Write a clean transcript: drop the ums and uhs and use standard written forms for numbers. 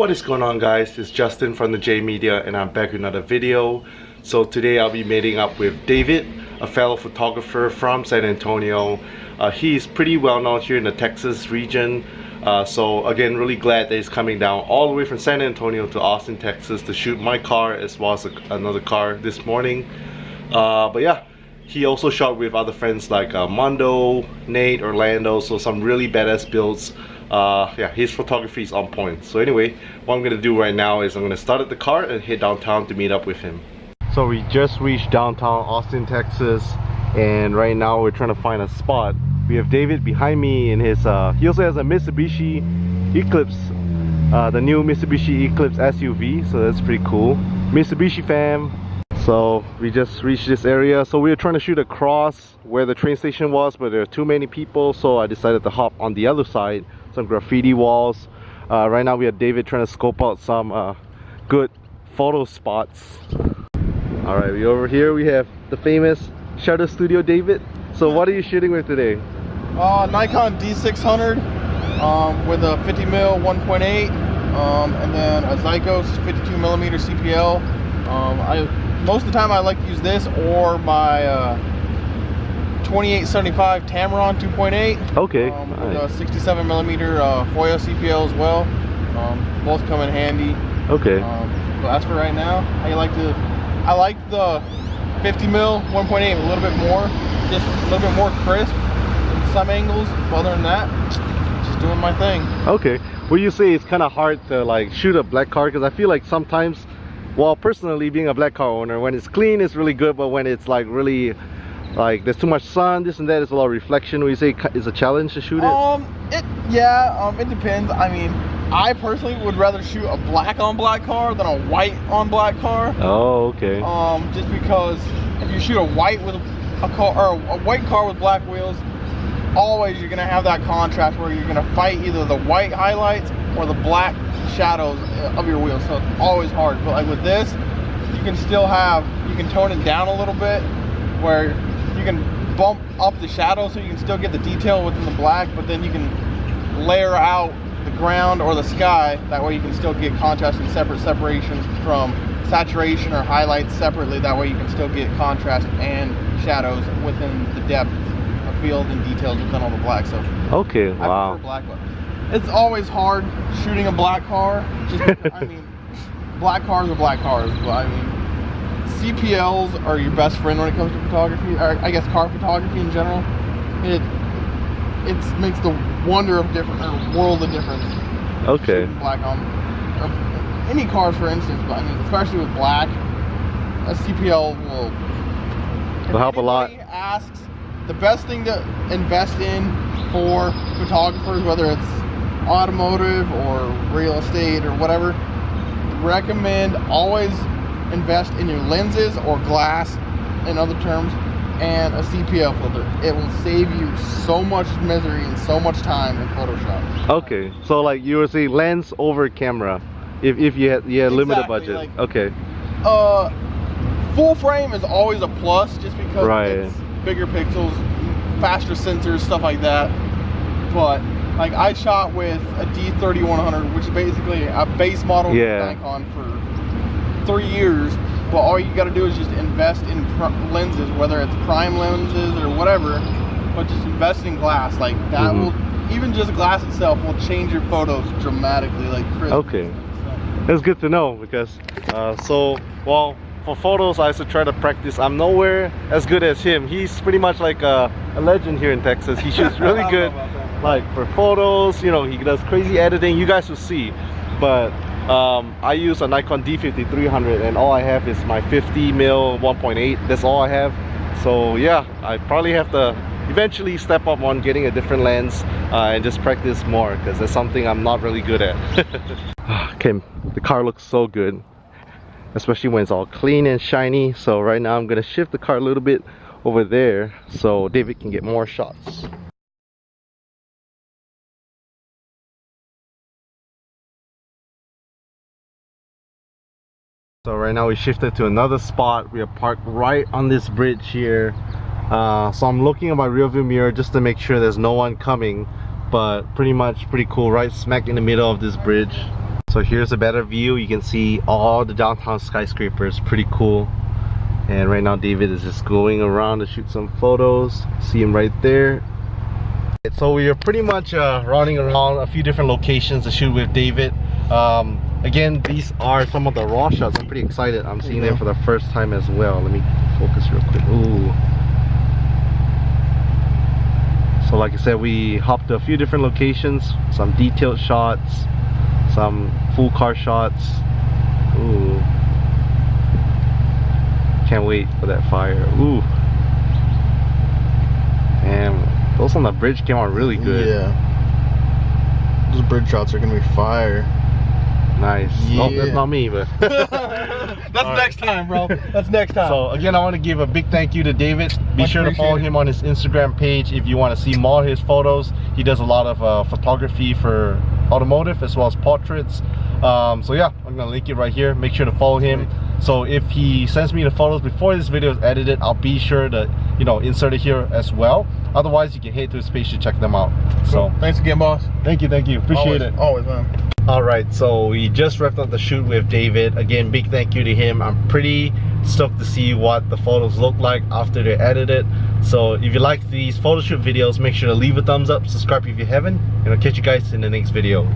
What is going on, guys? It's Justin from the J Media and I'm back with another video. So today I'll be meeting up with David, a fellow photographer from San Antonio. He's pretty well known here in the Texas region. So again, really glad that he's coming down all the way from San Antonio to Austin, Texas to shoot my car as well as another car this morning. But yeah, he also shot with other friends like Mondo, Nate, Orlando, so some really badass builds. Yeah, his photography is on point. So anyway, what I'm gonna do right now is I'm gonna start at the car and head downtown to meet up with him. So we just reached downtown Austin, Texas, and right now we're trying to find a spot. We have David behind me in his he also has a Mitsubishi Eclipse, the new Mitsubishi Eclipse SUV, so that's pretty cool. Mitsubishi fam. So we just reached this area. So we were trying to shoot across where the train station was, but there are too many people, so I decided to hop on the other side. Some graffiti walls. Right now we have David trying to scope out some good photo spots. Alright, over here we have the famous shutter studio David. So what are you shooting with today? Nikon D600 with a 50mm 1.8 and then a Zycos 52mm CPL. Most of the time I like to use this or my 2875 Tamron 2.8. Okay. With a 67mm Hoya CPL as well. Both come in handy. Okay. So that's for right now. I like the 50mm 1.8 a little bit more, just a little bit more crisp in some angles. But other than that, just doing my thing. Okay. Well, you say it's kind of hard to like shoot a black car, because I feel like sometimes, well, personally being a black car owner, when it's clean it's really good, but when it's like really like there's too much sun, this and that, there's a lot of reflection. Would you say it's a challenge to shoot it? It depends. I mean, I personally would rather shoot a black on black car than a white on black car. Oh, okay. Just because if you shoot a white with a car, or a white car with black wheels, always you're gonna have that contrast where you're gonna fight either the white highlights or the black shadows of your wheels. So it's always hard. But like with this, you can still you can tone it down a little bit, where you can bump up the shadow so you can still get the detail within the black, but then you can layer out the ground or the sky. That way you can still get contrast and separation from saturation or highlights separately. That way you can still get contrast and shadows within the depth of field and details within all the black. So okay, wow. I prefer black. It's always hard shooting a black car. Just, I mean, black cars are black cars, but I mean, CPLs are your best friend when it comes to photography, or I guess car photography in general. It makes the world of difference. Okay. Black on any cars, for instance, but I mean, especially with black, a CPL will help a lot. Asks, the best thing to invest in for photographers, whether it's automotive or real estate or whatever, recommend always invest in your lenses or glass, in other terms, and a CPL filter. It will save you so much misery and so much time in Photoshop. Okay, so like you were saying, lens over camera, if you had exactly, limited budget. like, okay. Full frame is always a plus, just because it's bigger pixels, faster sensors, stuff like that. But like I shot with a D3100, which is basically a base model Nikon for 3 years, but all you got to do is just invest in lenses, whether it's prime lenses or whatever, but just invest in glass. Like that will, even just glass itself will change your photos dramatically, like crisp. Okay, that's good to know, because well, for photos I also try to practice. I'm nowhere as good as him. He's pretty much like a legend here in Texas. He shoots really good like for photos, you know, he does crazy editing, you guys will see. But I use a Nikon D5300 and all I have is my 50mm 1.8. That's all I have. So yeah, I probably have to eventually step up on getting a different lens and just practice more, because that's something I'm not really good at. Okay, the car looks so good, especially when it's all clean and shiny. So right now I'm gonna shift the car a little bit over there so David can get more shots. So right now we shifted to another spot. We are parked right on this bridge here. So I'm looking at my rearview mirror just to make sure there's no one coming. But pretty cool, right smack in the middle of this bridge. So here's a better view. You can see all the downtown skyscrapers. Pretty cool. And right now David is just going around to shoot some photos. See him right there. So we are pretty much running around a few different locations to shoot with David. Again, these are some of the raw shots. I'm pretty excited. I'm seeing them for the first time as well. Let me focus real quick. Ooh. So like I said, we hopped to a few different locations. Some detailed shots, some full car shots. Ooh. Can't wait for that fire. Ooh. And those on the bridge came out really good. Yeah. Those bridge shots are gonna be fire. Nice. Yeah. Oh, that's not me, but that's next time, bro. That's next time. So again, I want to give a big thank you to David. Be sure to follow him on his Instagram page if you want to see more of his photos. He does a lot of photography for automotive as well as portraits. So yeah, I'm gonna link it right here. Make sure to follow him. So if he sends me the photos before this video is edited, I'll be sure to, you know, insert it here as well. Otherwise, you can head to his page to check them out. So thanks again, boss. Thank you. Appreciate it. Always, man. Alright, so we just wrapped up the shoot with David. Again, big thank you to him. I'm pretty stoked to see what the photos look like after they're edited. So if you like these photo shoot videos, make sure to leave a thumbs up, subscribe if you haven't, and I'll catch you guys in the next video.